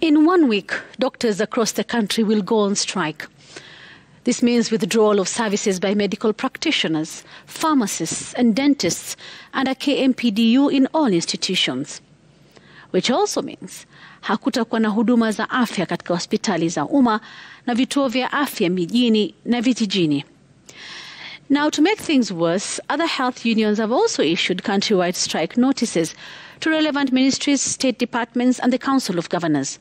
In 1 week, doctors across the country will go on strike. This means withdrawal of services by medical practitioners, pharmacists and dentists under KMPDU in all institutions. Which also means hakutakuwa na huduma za afya katika hospitali za umma na vituo vya afya mijini na vijijini. Now, to make things worse, other health unions have also issued countrywide strike notices to relevant ministries, state departments and the Council of Governors.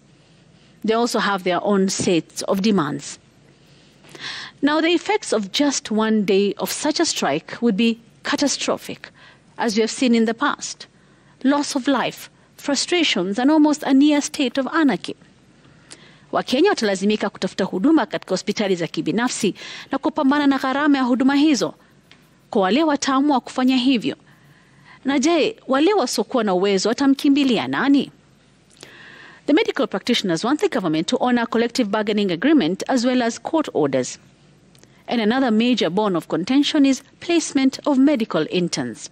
They also have their own sets of demands. Now, the effects of just 1 day of such a strike would be catastrophic, as we have seen in the past. Loss of life, frustrations and almost a near state of anarchy. Wakenya watalazimika kutafuta huduma katika hospitali za kibinafsi na kupambana na gharama ya huduma hizo. Kwa wale wataamua kufanya hivyo. Na je, wale wasiokuwa na uwezo watamkimbilia nani? The medical practitioners want the government to honor collective bargaining agreement as well as court orders. And another major bone of contention is placement of medical interns.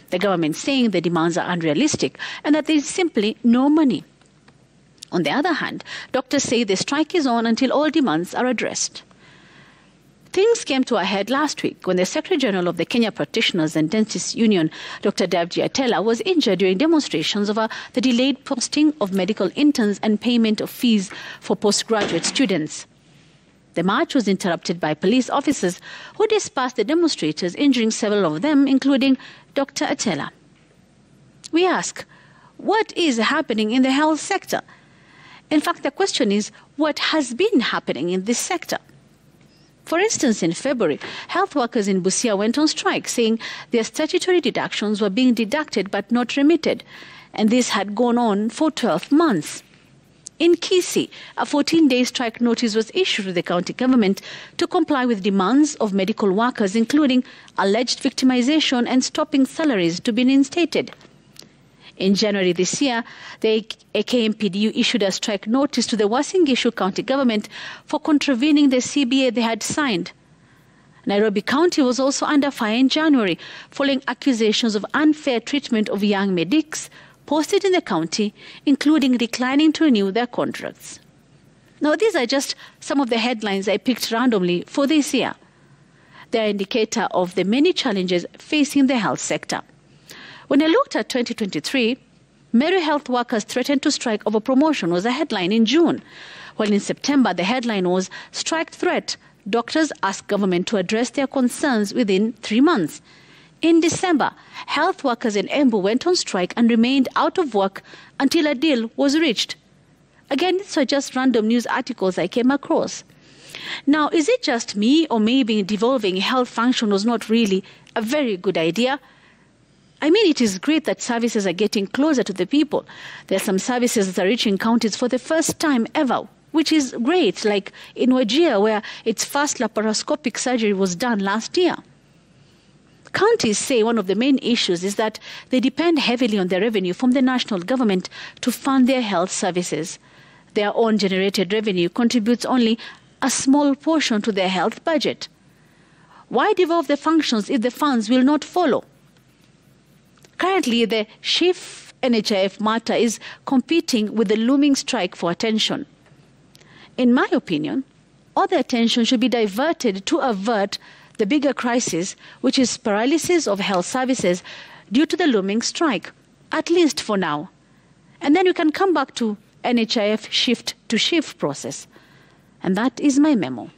The government saying the demands are unrealistic and that there is simply no money. On the other hand, doctors say the strike is on until all demands are addressed. Things came to a head last week when the Secretary General of the Kenya Practitioners and Dentists Union, Dr. JAMILA, was injured during demonstrations over the delayed posting of medical interns and payment of fees for postgraduate students. The march was interrupted by police officers who dispersed the demonstrators, injuring several of them, including Dr. JAMILA. We ask, what is happening in the health sector? In fact, the question is, what has been happening in this sector? For instance, in February, health workers in Busia went on strike, saying their statutory deductions were being deducted but not remitted, and this had gone on for 12 months. In Kisii, a 14-day strike notice was issued to the county government to comply with demands of medical workers, including alleged victimization and stopping salaries to be reinstated. In January this year, the KMPDU issued a strike notice to the Uasin Gishu County government for contravening the CBA they had signed. Nairobi County was also under fire in January, following accusations of unfair treatment of young medics posted in the county, including declining to renew their contracts. Now, these are just some of the headlines I picked randomly for this year. They are an indicator of the many challenges facing the health sector. When I looked at 2023, Meru health workers threatened to strike over promotion was a headline in June, while in September the headline was strike threat. Doctors ask government to address their concerns within 3 months. In December, health workers in Embu went on strike and remained out of work until a deal was reached. Again, these are just random news articles I came across. Now, is it just me, or maybe devolving health function was not really a very good idea? I mean, it is great that services are getting closer to the people. There are some services that are reaching counties for the first time ever, which is great, like in Wajir, where its first laparoscopic surgery was done last year. Counties say one of the main issues is that they depend heavily on their revenue from the national government to fund their health services. Their own generated revenue contributes only a small portion to their health budget. Why devolve the functions if the funds will not follow? Currently, the chief NHIF matter is competing with the looming strike for attention. In my opinion, all the attention should be diverted to avert the bigger crisis, which is paralysis of health services due to the looming strike, at least for now. And then we can come back to NHIF shift-to-shift process. And that is my memo.